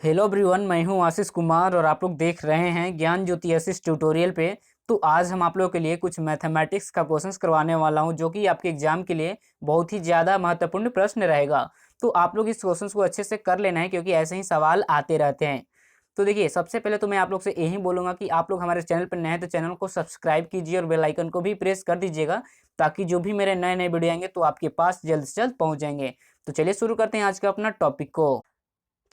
Hello everyone, मैं हूं आशीष कुमार और आप लोग देख रहे हैं ज्ञान ज्योति आशीष ट्यूटोरियल पे। तो आज हम आप लोगों के लिए कुछ मैथमेटिक्स का क्वेश्चंस करवाने वाला हूं जो कि आपके एग्जाम के लिए बहुत ही ज़्यादा महत्वपूर्ण प्रश्न रहेगा। तो आप लोग इस क्वेश्चंस को अच्छे से कर लेना है क्योंकि ऐसे ही सवाल आते रहते हैं। तो देखिए, सबसे पहले तो मैं आप लोग से यही बोलूँगा कि आप लोग हमारे चैनल पर नए हैं तो चैनल को सब्सक्राइब कीजिए और बेल आइकन को भी प्रेस कर दीजिएगा ताकि जो भी मेरे नए नए वीडियो आएंगे तो आपके पास जल्द से जल्द पहुँच जाएंगे। तो चलिए शुरू करते हैं आज का अपना टॉपिक को।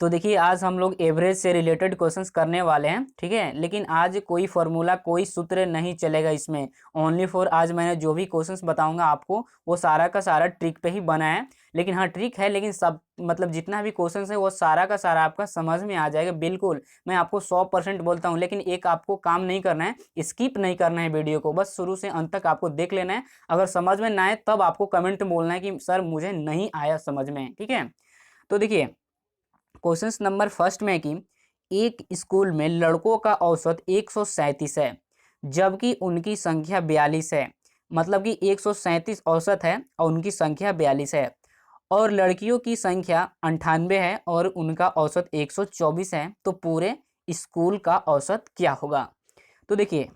तो देखिए, आज हम लोग एवरेज से रिलेटेड क्वेश्चंस करने वाले हैं, ठीक है। लेकिन आज कोई फॉर्मूला, कोई सूत्र नहीं चलेगा इसमें। ओनली फॉर आज मैंने जो भी क्वेश्चंस बताऊंगा आपको वो सारा का सारा ट्रिक पे ही बना है। लेकिन हाँ, ट्रिक है, लेकिन सब मतलब जितना भी क्वेश्चंस है वो सारा का सारा आपका समझ में आ जाएगा बिल्कुल। मैं आपको 100% बोलता हूँ, लेकिन एक आपको काम नहीं करना है, स्किप नहीं करना है वीडियो को, बस शुरू से अंत तक आपको देख लेना है। अगर समझ में ना आए तब आपको कमेंट में बोलना है कि सर मुझे नहीं आया समझ में, ठीक है। तो देखिए, क्वेश्चन नंबर फर्स्ट में कि एक स्कूल में लड़कों का औसत 137 है जबकि उनकी संख्या 42 है। मतलब कि 137 औसत है और उनकी संख्या 42 है। और लड़कियों की संख्या 98 है और उनका औसत 124 है। तो पूरे स्कूल का औसत क्या होगा? तो देखिए,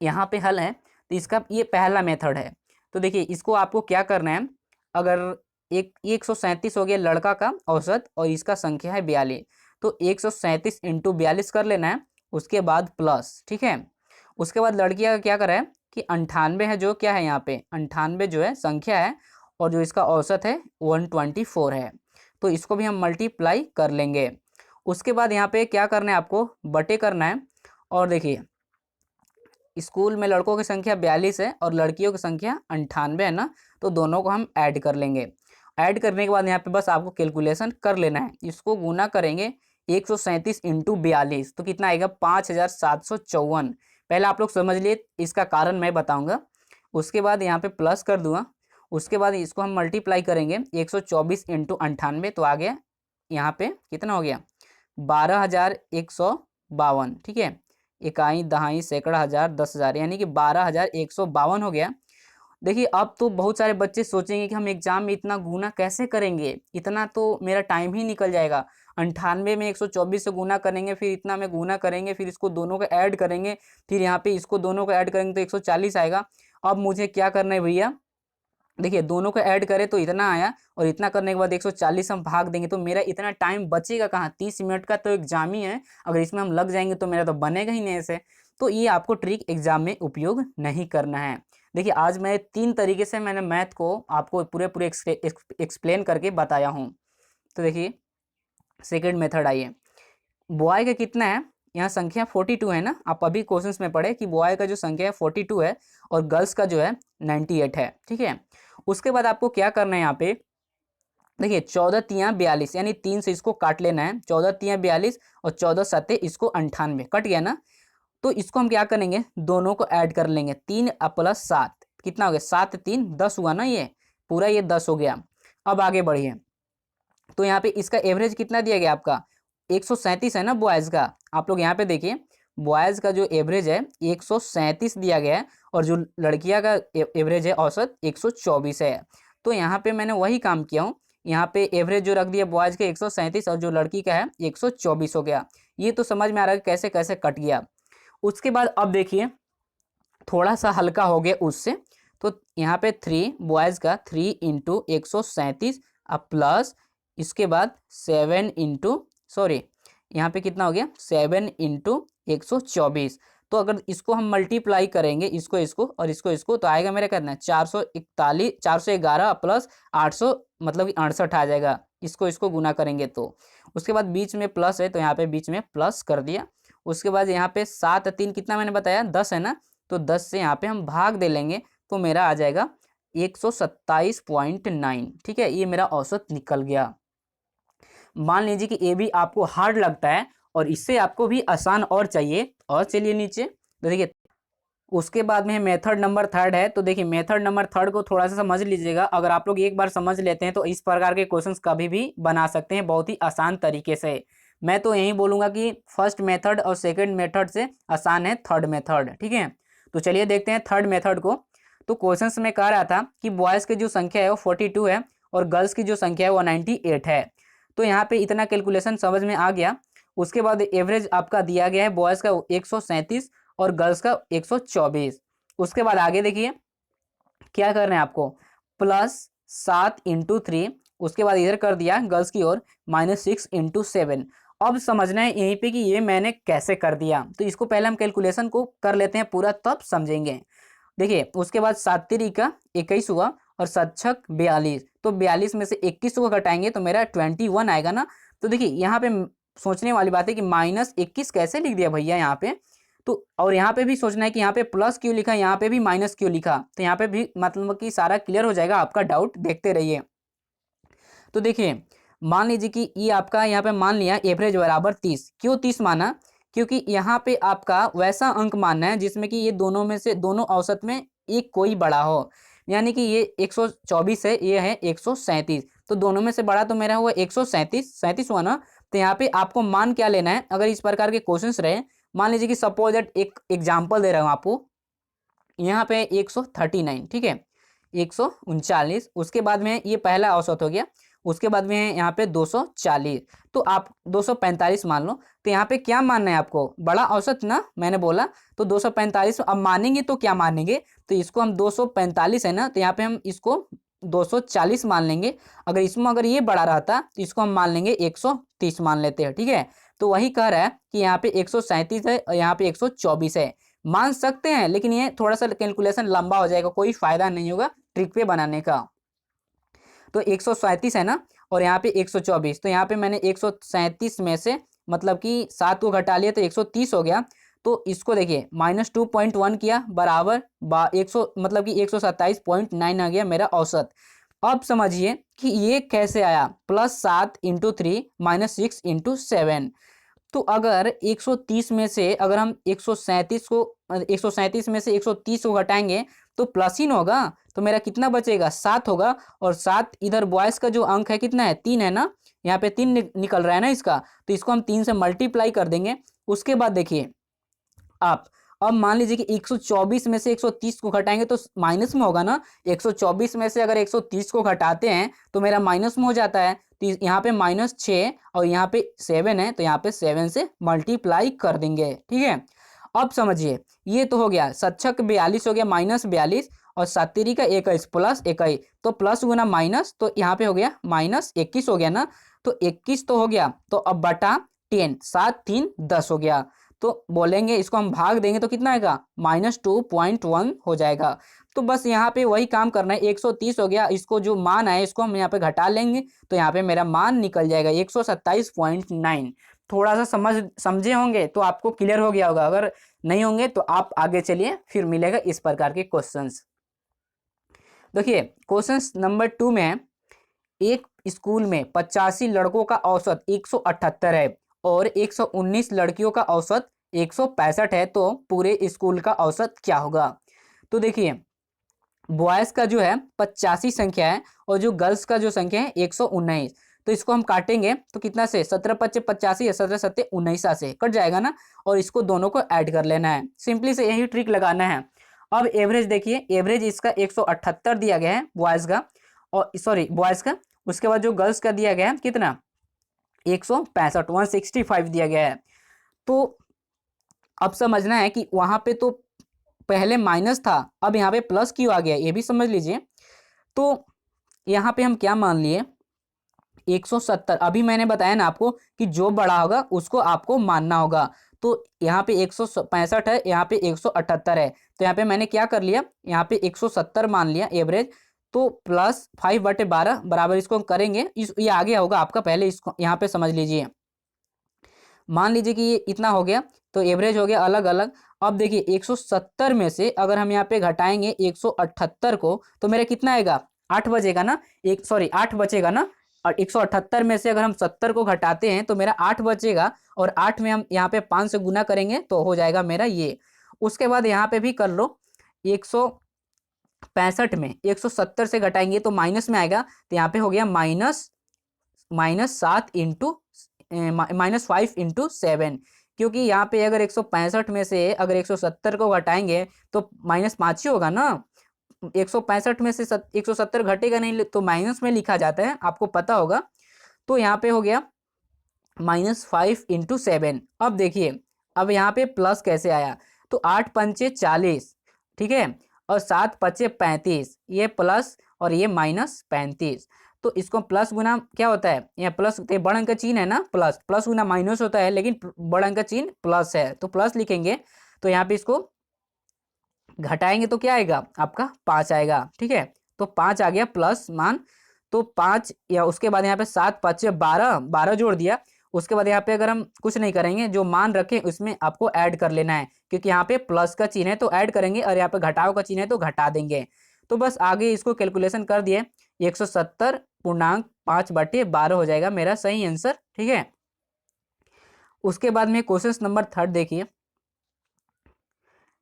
यहाँ पे हल है। तो इसका ये पहला मेथड है। तो देखिए, इसको आपको क्या करना है। अगर 137 हो गया लड़का का औसत और इसका संख्या है 42, तो 137 इंटू 42 कर लेना है। उसके बाद प्लस, ठीक है। उसके बाद लड़कियां का क्या करा है कि 98 है, जो क्या है यहाँ पे 98 जो है संख्या है, और जो इसका औसत है 124 है। तो इसको भी हम मल्टीप्लाई कर लेंगे। उसके बाद यहाँ पे क्या करना है, आपको बटे करना है। और देखिए, स्कूल में लड़कों की संख्या 42 है और लड़कियों की संख्या 98 है ना, तो दोनों को हम ऐड कर लेंगे। ऐड करने के बाद यहाँ पे बस आपको कैलकुलेशन कर लेना है। इसको गुना करेंगे 137 इंटू 42 तो कितना आएगा 5754। पहले आप लोग समझ लिए, इसका कारण मैं बताऊंगा। उसके बाद यहाँ पे प्लस कर दूंगा। उसके बाद इसको हम मल्टीप्लाई करेंगे 124 इंटू 98, तो आ गया यहाँ पे कितना हो गया 12,152, ठीक है। इकाई, दहाई, सैकड़ा, हजार, 10,000, यानी कि 12,152 हो गया। देखिए, अब तो बहुत सारे बच्चे सोचेंगे कि हम एग्जाम में इतना गुना कैसे करेंगे, इतना तो मेरा टाइम ही निकल जाएगा। 98 में 124 से गुना करेंगे, फिर इतना में गुना करेंगे, फिर इसको दोनों को ऐड करेंगे, फिर यहाँ पे इसको दोनों को ऐड करेंगे तो 140 आएगा। अब मुझे क्या करना है भैया, देखिए दोनों को ऐड करें तो इतना आया, और इतना करने के बाद 140 हम भाग देंगे तो मेरा इतना टाइम बचेगा कहाँ, 30 मिनट का तो एग्जाम ही है। अगर इसमें हम लग जाएंगे तो मेरा तो बनेगा ही नहीं ऐसे। तो ये आपको ट्रिक एग्जाम में उपयोग नहीं करना है। देखिए, आज मैं 3 तरीके से मैंने मैथ को आपको पूरे पूरे एक्सप्लेन करके बताया हूँ। तो देखिए, सेकेंड मेथड आइए। बॉय का कितना है, यहाँ संख्या 42 है ना। आप अभी क्वेश्चंस में पढ़े कि बॉय का जो संख्या है 42 है और गर्ल्स का जो है 98 है, ठीक है। उसके बाद आपको क्या करना है, यहाँ पे देखिए 14 तियाँ 42, यानी 3 से इसको काट लेना है। 14 तियाँ 42 और 14 सत्ते इसको 98, कट गया ना। तो इसको हम क्या करेंगे, दोनों को ऐड कर लेंगे। 3 प्लस 7 कितना हो गया, 7 3 10 हुआ ना, ये पूरा ये 10 हो गया। अब आगे बढ़िए। तो यहाँ पे इसका एवरेज कितना दिया गया आपका 137 है ना बॉयज़ का। आप लोग यहाँ पे देखिए, बॉयज़ का जो एवरेज है 137 दिया गया है और जो लड़कियाँ का एवरेज है औसत 124 है। तो यहाँ पे मैंने वही काम किया हूँ। यहाँ पे एवरेज जो रख दिया बॉयज़ के 137 और जो लड़की का है 124 हो गया। ये तो समझ में आ रहा है कैसे कैसे कट गया। उसके बाद अब देखिए, थोड़ा सा हल्का हो गया उससे। तो यहाँ पे 3 बॉयज़ का 3 इंटू 137 अब प्लस इसके बाद 7 इंटू सॉरी, यहाँ पे कितना हो गया 7 इंटू 124। तो अगर इसको हम मल्टीप्लाई करेंगे, इसको इसको और इसको तो आएगा मेरा कितना 441, 411 प्लस 800, मतलब कि 68 आ जाएगा। इसको इसको गुना करेंगे तो उसके बाद बीच में प्लस है तो यहाँ पे बीच में प्लस कर दिया। उसके बाद यहाँ पे 7 3 कितना मैंने बताया 10 है ना, तो 10 से यहाँ पे हम भाग दे लेंगे तो मेरा आ जाएगा 127.9, ठीक है। ये मेरा औसत निकल गया। मान लीजिए कि ये भी आपको हार्ड लगता है और इससे आपको भी आसान और चाहिए, और चलिए नीचे। तो देखिए, उसके बाद में मेथड नंबर थर्ड है। तो देखिए, मेथड नंबर थर्ड को थोड़ा सा समझ लीजिएगा। अगर आप लोग एक बार समझ लेते हैं तो इस प्रकार के क्वेश्चंस कभी भी बना सकते हैं बहुत ही आसान तरीके से। मैं तो यही बोलूँगा कि फर्स्ट मेथड और सेकंड मेथड से आसान है थर्ड मेथड, ठीक है। तो चलिए देखते हैं थर्ड मेथड को। तो क्वेश्चंस में कह रहा था कि बॉयज़ की जो संख्या है वो 42 है और गर्ल्स की जो संख्या है वो 98 है। तो यहाँ पे इतना कैलकुलेशन समझ में आ गया। उसके बाद एवरेज आपका दिया गया है बॉयज़ का 137 और गर्ल्स का 124। उसके बाद आगे देखिए क्या कर रहे हैं आपको, +7 × 3, उसके बाद इधर कर दिया गर्ल्स की ओर -6 × 7। अब समझना है यहीं पे कि ये मैंने कैसे कर दिया, तो इसको पहले हम कैलकुलेशन को कर लेते हैं पूरा, तब समझेंगे। देखिए उसके बाद 7×3 = 21 हुआ और 7×6 = 42, तो 42 में से 21 को घटाएंगे तो मेरा 21 आएगा ना। तो देखिए यहाँ पे सोचने वाली बात है कि -21 कैसे लिख दिया भैया यहाँ पे, तो और यहाँ पे भी सोचना है कि यहाँ पे प्लस क्यों लिखा, यहाँ पे भी माइनस क्यों लिखा, तो यहाँ पे भी मतलब कि सारा क्लियर हो जाएगा आपका डाउट, देखते रहिए। तो देखिए मान लीजिए कि ये आपका यहाँ पे मान लिया एवरेज बराबर 30, क्यों 30 माना, क्योंकि यहाँ पे आपका वैसा अंक मानना है जिसमें कि ये दोनों में से दोनों औसत में एक कोई बड़ा हो, यानी कि ये 124 है, ये है 137, तो दोनों में से बड़ा तो मेरा हुआ 137 हुआ ना। तो यहाँ पे आपको मान क्या लेना है, अगर इस प्रकार के क्वेश्चंस रहे, मान लीजिए कि सपोज दैट एक एग्जाम्पल दे रहा हूँ आपको, यहाँ पे 139, ठीक है, 139, उसके बाद में ये पहला औसत हो गया, उसके बाद में है यहाँ पे 240, तो आप 245 मान लो। तो यहाँ पे क्या मानना है आपको, बड़ा औसत ना मैंने बोला, तो 245 अब मानेंगे तो क्या मानेंगे, तो इसको हम 245 है ना, तो यहाँ पे हम इसको 240 मान लेंगे। अगर ये बड़ा रहता तो इसको हम मान लेंगे 130 मान लेते हैं, ठीक है। तो वही कह रहा है कि यहाँ पे 137 है और यहाँ पे 124 है, मान सकते हैं, लेकिन ये थोड़ा सा कैलकुलेशन लंबा हो जाएगा, कोई फायदा नहीं होगा ट्रिक पे बनाने का। तो 137 है ना और यहाँ पे 124, तो यहाँ पे मैंने 137 में से मतलब कि 7 को घटा लिया तो 130 हो गया। तो इसको देखिए -2.1 किया बराबर 100, मतलब कि 127.9 आ गया मेरा औसत। अब समझिए कि ये कैसे आया, +7 × 3 -6 × 7। तो अगर 130 में से अगर हम 137 में से 130 को घटाएंगे तो प्लस ही न होगा, तो मेरा कितना बचेगा, 7 होगा। और 7 इधर बॉयज़ का जो अंक है कितना है, 3 है ना, यहाँ पे 3 निकल रहा है ना इसका, तो इसको हम 3 से मल्टीप्लाई कर देंगे। उसके बाद देखिए आप, अब मान लीजिए कि 124 में से 130 को घटाएंगे तो माइनस में होगा ना, 124 में से अगर 130 को घटाते हैं तो मेरा माइनस में हो जाता है, तो यहाँ पे -6 और यहाँ पे 7 है, तो यहाँ पे 7 से मल्टीप्लाई कर देंगे, ठीक है। अब समझिए ये तो हो गया, 7×6 = 42 हो गया, -42, और 7×3 = 21 +21, तो प्लस गुना माइनस, तो यहाँ पे हो गया -21 हो गया ना, तो 21 तो हो गया, तो अब बटा 10, 7×3 = 10 हो गया। तो बोलेंगे इसको हम भाग देंगे तो कितना आएगा, -2.1 हो जाएगा। तो बस यहाँ पे वही काम करना है, 130 हो गया, इसको जो मान आए इसको हम यहाँ पे घटा लेंगे, तो यहाँ पे मेरा मान निकल जाएगा 127.9। थोड़ा सा समझे होंगे तो आपको क्लियर हो गया होगा, अगर नहीं होंगे तो आप आगे चलिए, फिर मिलेगा इस प्रकार के क्वेश्चंस। देखिए क्वेश्चंस नंबर 2 में, एक स्कूल में 85 लड़कों का औसत 178 है और 119 लड़कियों का औसत 165 है, तो पूरे स्कूल का औसत क्या होगा। तो देखिए बॉयज़ का जो है 85 संख्या है और जो गर्ल्स का जो संख्या है 119, तो इसको हम काटेंगे तो कितना से, 17×5 = 85, 17×7 = 19 से कट जाएगा ना, और इसको दोनों को ऐड कर लेना है, सिंपली से यही ट्रिक लगाना है। अब एवरेज देखिए, एवरेज इसका 178 दिया गया है बॉयज़ का, और सॉरी बॉयज़ का, उसके बाद जो गर्ल्स का दिया गया है कितना, 165, 165 दिया गया है। तो अब समझना है कि वहाँ पे तो पहले माइनस था, अब यहाँ पे प्लस क्यों आ गया, ये भी समझ लीजिए। तो यहाँ पे हम क्या मान लिए, 170, अभी मैंने बताया ना आपको कि जो बड़ा होगा उसको आपको मानना होगा। तो यहाँ पे 165 है, यहाँ पे 178 है, तो यहाँ पे मैंने क्या कर लिया, यहाँ पे 170 मान लिया एवरेज, तो +5/12 बराबर इसको करेंगे, ये आगे होगा आपका, पहले इसको यहाँ पे समझ लीजिए। मान लीजिए कि ये इतना हो गया, तो एवरेज हो गया अलग अलग। अब देखिए 170 में से अगर हम यहाँ पे घटाएंगे 178 को, तो मेरा कितना आएगा, 8 बचेगा ना, 8 बचेगा ना, और 178 में से अगर हम 70 को घटाते हैं तो मेरा 8 बचेगा, और 8 में हम यहाँ पे 5 से गुना करेंगे तो हो जाएगा मेरा ये। उसके बाद यहाँ पे भी कर लो, 165 में 170 से घटाएंगे तो माइनस में आएगा, तो यहाँ पे हो गया -5 × 7, क्योंकि यहाँ पे अगर 165 में से अगर 170 को घटाएंगे तो -5 ही होगा ना, 165 में से 170 घटेगा नहीं तो माइनस में लिखा जाता है, आपको पता होगा। तो यहाँ पे हो गया -5 × 7। अब देखिए, अब यहाँ पे प्लस कैसे आया, तो 8×5 = 40, ठीक है, और 7×5 = 35, ये प्लस और ये -35। तो इसको प्लस गुना क्या होता है, यहाँ प्लस बड़ा अंक का चिन्ह है ना, प्लस प्लस गुना माइनस होता है, लेकिन बड़ा अंक का चिन्ह प्लस है तो प्लस लिखेंगे। तो यहाँ पे इसको घटाएंगे तो क्या आएगा आपका 5 आएगा, ठीक है। तो 5 आ गया प्लस मान, तो 5 या उसके बाद यहाँ पे 7×5 = 12, 12 जोड़ दिया। उसके बाद यहाँ पे अगर हम कुछ नहीं करेंगे, जो मान रखें उसमें आपको ऐड कर लेना है, क्योंकि यहाँ पे प्लस का चिन्ह है तो ऐड करेंगे, और यहाँ पे घटाव का चिन्ह है तो घटा देंगे। तो बस आगे इसको कैलकुलेशन कर दिए, 170.5/12 हो जाएगा मेरा सही आंसर, ठीक है। उसके बाद में क्वेश्चन नंबर 3 देखिए,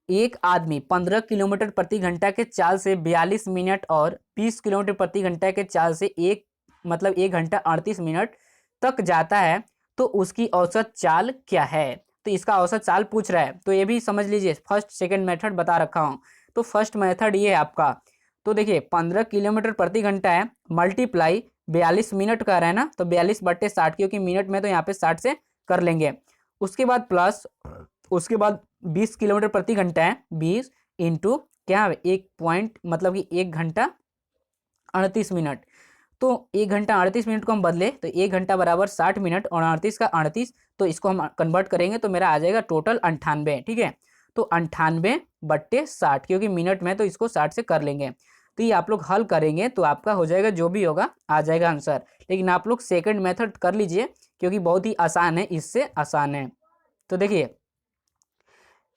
एक आदमी 15 किलोमीटर प्रति घंटा के चाल से 42 मिनट और 20 किलोमीटर प्रति घंटा के चाल से 1 घंटा 38 मिनट तक जाता है, तो उसकी औसत चाल क्या है। तो इसका औसत चाल पूछ रहा है, तो ये भी समझ लीजिए, फर्स्ट सेकंड मेथड बता रखा हूँ। तो फर्स्ट मेथड ये है आपका, तो देखिए 15 किलोमीटर प्रति घंटा है, मल्टीप्लाई 42 मिनट का रहा है ना, तो 42/60, क्योंकि मिनट में तो यहाँ पे 60 से कर लेंगे। उसके बाद प्लस, उसके बाद 20 किलोमीटर प्रति घंटा है, 20 इंटू क्या है 1 पॉइंट, मतलब कि 1 घंटा 38 मिनट। तो 1 घंटा 38 मिनट को हम बदले तो 1 घंटा बराबर 60 मिनट और 38 का 38, तो इसको हम कन्वर्ट करेंगे तो मेरा आ जाएगा टोटल 98, ठीक है। तो 98/60, क्योंकि मिनट में तो इसको 60 से कर लेंगे। तो ये आप लोग हल करेंगे तो आपका हो जाएगा, जो भी होगा आ जाएगा आंसर। लेकिन आप लोग सेकंड मेथड कर लीजिए, क्योंकि बहुत ही आसान है, इससे आसान है। तो देखिए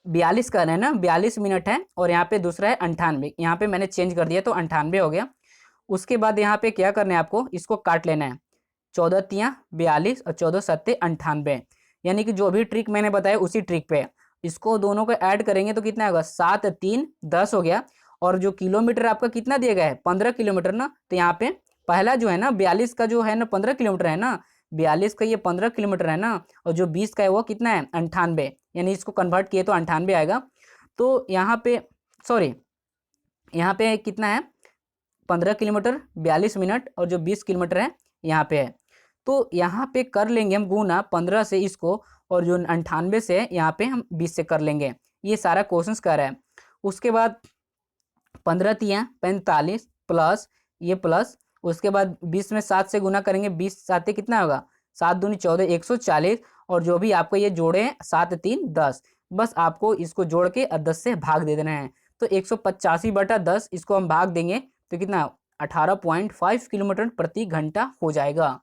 42 कर रहे हैं ना, 42 मिनट है, और यहाँ पे दूसरा है 98, यहाँ पे मैंने चेंज कर दिया तो 98 हो गया। उसके बाद यहाँ पे क्या करना है आपको, इसको काट लेना है, 14×3 = 42 और 14×7 = 98, यानी कि जो भी ट्रिक मैंने बताया उसी ट्रिक पे इसको दोनों को ऐड करेंगे तो कितना होगा, 7×3 = 10 हो गया। और जो किलोमीटर आपका कितना दिया गया है, 15 किलोमीटर ना, तो यहाँ पे पहला जो है ना 42 का जो है ना 15 किलोमीटर है ना, 42 का ये 15 किलोमीटर है ना, और जो 20 का है वो कितना है 98, यानी इसको कन्वर्ट किए तो 98 आएगा। तो यहाँ पे सॉरी, यहाँ पे कितना है 15 किलोमीटर 42 मिनट, और जो 20 किलोमीटर है यहाँ पे है। तो यहाँ पे कर लेंगे हम गुना 15 से इसको, और जो 98 से यहाँ पे हम 20 से कर लेंगे। ये सारा क्वेश्चंस कर रहा है। उसके बाद 15×3 = 45 प्लस ये प्लस, उसके बाद 20 में 7 से गुना करेंगे, 20×7 कितना होगा, 7×2 = 14, 140, और जो भी आपको ये जोड़े हैं 7×3 = 10, बस आपको इसको जोड़ के 10 से भाग दे देना है। तो 185/10 इसको हम भाग देंगे तो कितना 18.5 किलोमीटर प्रति घंटा हो जाएगा।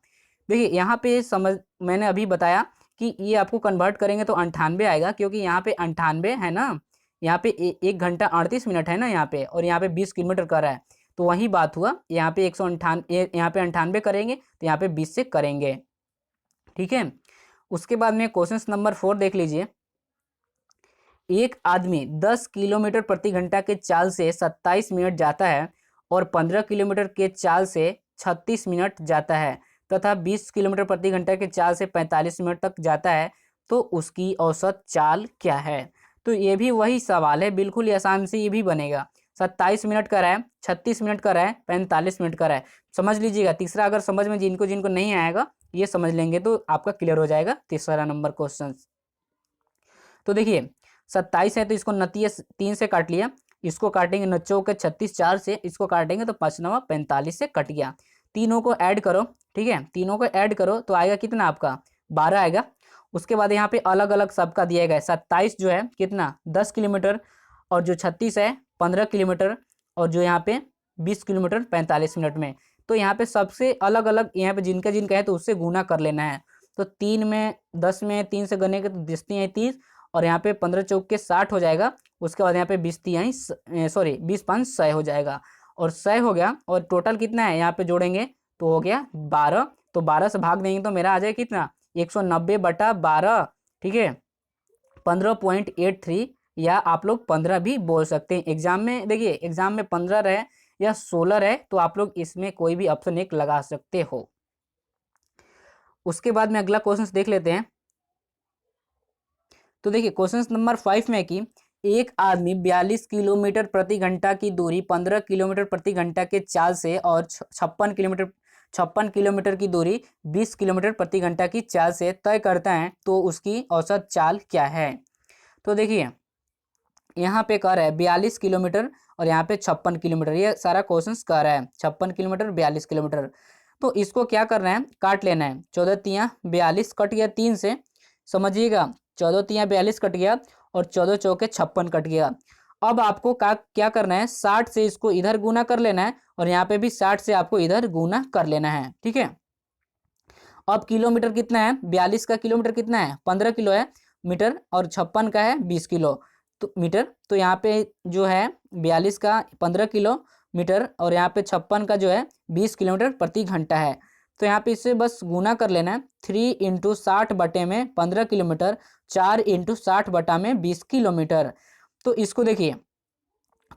देखिए यहाँ पे समझ, मैंने अभी बताया कि ये आपको कन्वर्ट करेंगे तो 98 आएगा, क्योंकि यहाँ पे 98 है ना, यहाँ पे 1 घंटा 38 मिनट है ना यहाँ पे, और यहाँ पे 20 किलोमीटर कर रहा है, तो वही बात हुआ। यहाँ पे 198, यहाँ पे 98 करेंगे तो यहाँ पे 20 से करेंगे, ठीक है। उसके बाद में क्वेश्चन नंबर 4 देख लीजिए, एक आदमी 10 किलोमीटर प्रति घंटा के चाल से 27 मिनट जाता है और 15 किलोमीटर के चाल से 36 मिनट जाता है, तथा 20 किलोमीटर प्रति घंटा के चाल से 45 मिनट तक जाता है, तो उसकी औसत चाल क्या है। तो ये भी वही सवाल है, बिल्कुल ही आसान से ये भी बनेगा। 27 मिनट का रहा है, 36 मिनट का रहा है, 45 मिनट का रहा है, समझ लीजिएगा। तीसरा अगर समझ में जिनको जिनको नहीं आएगा ये समझ लेंगे तो आपका क्लियर हो जाएगा तीसरा नंबर क्वेश्चन। तो देखिए 27 है तो इसको 3 से काट लिया, इसको काटेंगे 9 के 36, 4 से इसको काटेंगे तो 5×9 = 45 से कट गया। तीनों को ऐड करो, ठीक है, तीनों को ऐड करो तो आएगा कितना आपका 12 आएगा। उसके बाद यहाँ पे अलग अलग सबका दिया गया है, 27 जो है कितना 10 किलोमीटर, और जो 36 है 15 किलोमीटर, और जो यहाँ पे 20 किलोमीटर 45 मिनट में। तो यहाँ पे सबसे अलग अलग, यहाँ पे जिनका जिनका है तो उससे गुना कर लेना है। तो 3 में 10 में 3 से गने के तो 10×3 = 30, और यहाँ पे 15×4 = 60 हो जाएगा। उसके बाद यहाँ पे 20×5 = 100 हो जाएगा, और 100 हो गया। और टोटल कितना है यहाँ पे जोड़ेंगे तो हो गया 12, तो 12 से भाग देंगे तो मेरा आ जाएगा कितना 190/12, ठीक है, 15.83, या आप लोग 15 भी बोल सकते हैं। एग्जाम में देखिए, एग्जाम में 15 रहे या 16 रहे तो आप लोग इसमें कोई भी ऑप्शन एक लगा सकते हो। उसके बाद में अगला क्वेश्चन देख लेते हैं। तो देखिए क्वेश्चन नंबर 5 में कि एक आदमी 42 किलोमीटर प्रति घंटा की दूरी 15 किलोमीटर प्रति घंटा के चाल से और 56 किलोमीटर 56 किलोमीटर की दूरी 20 किलोमीटर प्रति घंटा की चाल से तय करता है तो उसकी औसत चाल क्या है। तो देखिए यहाँ पे कह रहा है 42 किलोमीटर और यहाँ पे 56 किलोमीटर, ये सारा क्वेश्चन कह रहा है 56 किलोमीटर 42 किलोमीटर। तो इसको क्या करना है, काट लेना है। 14 तियाँ 42 कट गया 3 से, समझिएगा 14 तियाँ 42 कट गया और 14 चौके 56 कट गया। अब आपको क्या करना है, 60 से इसको इधर गुना कर लेना है और यहाँ पे भी 60 से आपको इधर गुना कर लेना है, ठीक है। अब किलोमीटर कितना है, 42 का किलोमीटर कितना है 15 किलो है मीटर और 56 का है 20 किलो तो मीटर। तो यहाँ पे जो है 42 का 15 किलोमीटर और यहाँ पे 56 का जो है 20 किलोमीटर प्रति घंटा है। तो यहाँ पे इससे बस गुना कर लेना है। 3 इंटू 60 बटे में 15 किलोमीटर, 4 इंटू 60 बटा में 20 किलोमीटर। तो इसको देखिए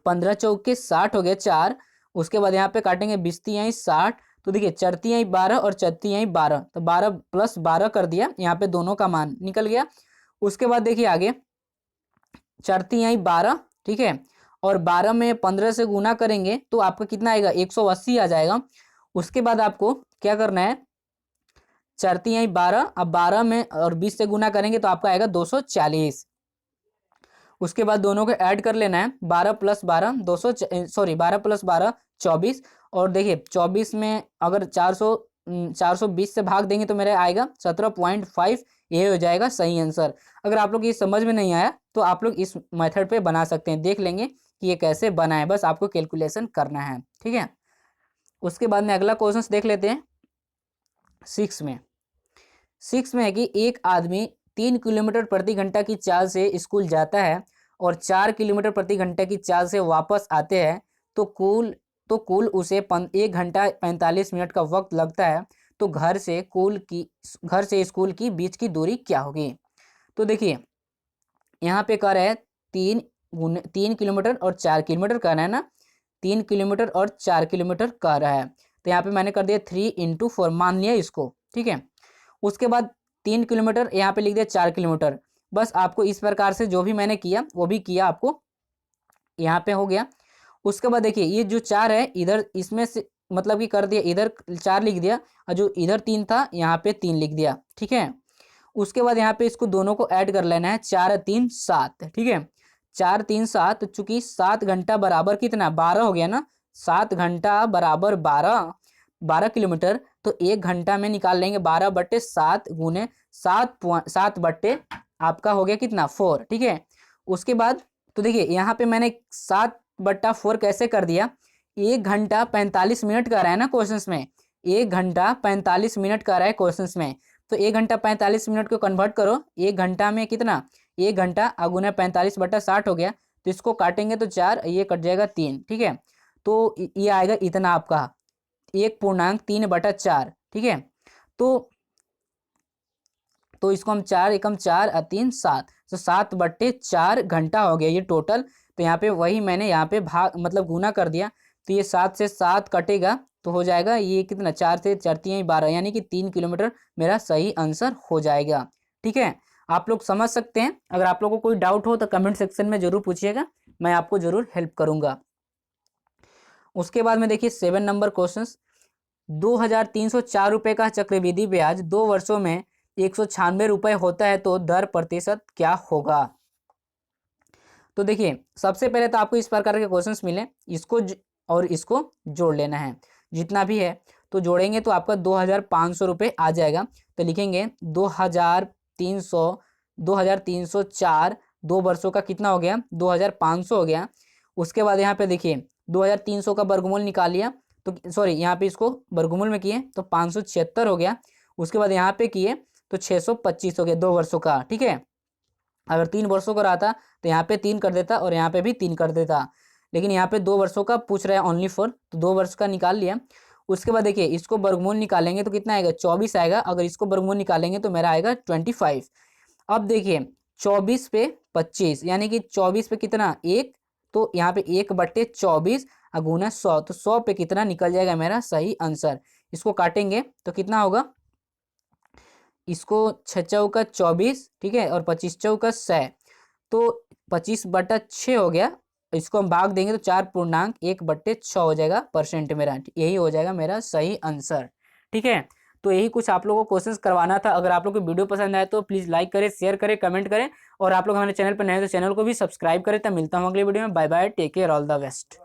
15 चौके 60 हो गया 4, उसके बाद यहाँ पे काटेंगे 20 तिहाई 60, तो देखिए 4 तिहाई 12 और 4 तिहाई 12, तो 12 प्लस 12 कर दिया, यहाँ पे दोनों का मान निकल गया। उसके बाद देखिए आगे 4 तिहाई 12, ठीक है, और 12 में 15 से गुना करेंगे तो आपका कितना आएगा 180 आ जाएगा। उसके बाद आपको क्या करना है, 4 तिहाई 12, अब 12 में और 20 से गुना करेंगे तो आपका आएगा 240। उसके बाद दोनों को ऐड कर लेना है, 12 प्लस 12 12 प्लस 12 24, और देखिए 24 में अगर 420 से भाग देंगे तो मेरा आएगा 17.5, ये हो जाएगा सही आंसर। अगर आप लोग ये समझ में नहीं आया तो आप लोग इस मेथड पे बना सकते हैं, देख लेंगे कि ये कैसे बना है, बस आपको कैलकुलेशन करना है, ठीक है। उसके बाद में अगला क्वेश्चन देख लेते हैं। 6 में है कि एक आदमी 3 किलोमीटर प्रति घंटा की चाल से स्कूल जाता है और 4 किलोमीटर प्रति घंटे की चाल से वापस आते हैं तो कुल उसे 1 घंटा 45 मिनट का वक्त लगता है। तो घर से स्कूल की बीच की दूरी क्या होगी। तो देखिए यहाँ पे कह रहा है 3 किलोमीटर और 4 किलोमीटर कह रहा है ना, 3 किलोमीटर और 4 किलोमीटर कह रहा है, तो यहाँ पे मैंने कर दिया 3 इंटू 4 मान लिया इसको, ठीक है। उसके बाद 3 किलोमीटर यहाँ पे लिख दिया 4 किलोमीटर, बस आपको इस प्रकार से जो भी मैंने किया वो भी किया, आपको यहाँ पे हो गया। उसके बाद देखिए ये जो 4 है इधर इसमें से मतलब कि कर दिया, इधर 4 लिख दिया और जो इधर 3 था यहाँ पे 3 लिख दिया, ठीक है। उसके बाद यहाँ पे इसको दोनों को ऐड कर लेना है, 4 3 7, ठीक है, 4 3 7, चूंकि 7 घंटा बराबर कितना 12 हो गया ना, 7 घंटा बराबर 12 किलोमीटर, तो 1 घंटा में निकाल लेंगे 12/7 गुने 7 बट्टे आपका हो गया कितना 4, ठीक है। उसके बाद तो देखिए यहाँ पे मैंने 7/4 कैसे कर दिया, 1 घंटा 45 मिनट का रहा है ना क्वेश्चन में, 1 घंटा 45 मिनट का रहा है क्वेश्चन में, तो 1 घंटा 45 मिनट को कन्वर्ट करो 1 घंटा में कितना, 1 घंटा अगुना 45/60 हो गया, तो इसको काटेंगे तो 4, ये कट जाएगा 3, ठीक है। तो ये आएगा इतना आपका 1.3/4, ठीक है। तो इसको हम 4 एकम 4 और 3 7, तो 7/4 घंटा हो गया ये टोटल। तो यहाँ पे वही मैंने यहाँ पे भाग मतलब गुना कर दिया, तो ये 7 से 7 कटेगा तो हो जाएगा ये कितना 4 से 4 3 12, यानी कि 3 किलोमीटर मेरा सही आंसर हो जाएगा, ठीक है। आप लोग समझ सकते हैं। अगर आप लोगों को कोई डाउट हो तो कमेंट सेक्शन में जरूर पूछिएगा, मैं आपको जरूर हेल्प करूंगा। उसके बाद में देखिए 7 नंबर क्वेश्चन, 2,304 रुपये का चक्रवृद्धि ब्याज 2 वर्षों में 196 रुपये होता है तो दर प्रतिशत क्या होगा। तो देखिए सबसे पहले तो आपको इस प्रकार के क्वेश्चंस मिले, इसको और इसको जोड़ लेना है, जितना भी है तो जोड़ेंगे तो आपका 2,500 रुपये आ जाएगा। तो लिखेंगे 2,304, 2 वर्षों का कितना हो गया 2,500 हो गया। उसके बाद यहाँ पे देखिए 2,300 का वर्गमूल निकाल लिया, तो सॉरी यहाँ पे इसको वर्गमूल में किए तो 576 हो गया। उसके बाद यहाँ पे किए तो 625 हो गया 2 वर्षों का, ठीक है। अगर 3 वर्षों का रहा था तो यहाँ पे 3 कर देता और यहाँ पे भी 3 कर देता, लेकिन यहाँ पे 2 वर्षों का पूछ रहा है ओनली फॉर, तो 2 वर्ष का निकाल लिया। उसके बाद देखिए इसको वर्गमूल निकालेंगे तो कितना आएगा 24 आएगा, अगर इसको वर्गमूल निकालेंगे तो मेरा आएगा 25। अब देखिए 24 पे 25 यानी कि 24 पे कितना 1, तो यहाँ पे 1/24 गुना 100, तो 100 पे कितना निकल जाएगा मेरा सही आंसर। इसको काटेंगे तो कितना होगा, इसको 6 चौका 24, ठीक है, और 25 चौका 100, तो 25/6 हो गया। इसको हम भाग देंगे तो 4.1/6 हो जाएगा परसेंट मेरा, यही हो जाएगा मेरा सही आंसर, ठीक है। तो यही कुछ आप लोगों को क्वेश्चंस करवाना था। अगर आप लोग को वीडियो पसंद आए तो प्लीज़ लाइक करें, शेयर करें, कमेंट करें और आप लोग हमारे चैनल पर नए हैं तो चैनल को भी सब्सक्राइब करें। तब मिलता हूँ अगले वीडियो में। Bye bye, take care, all the best.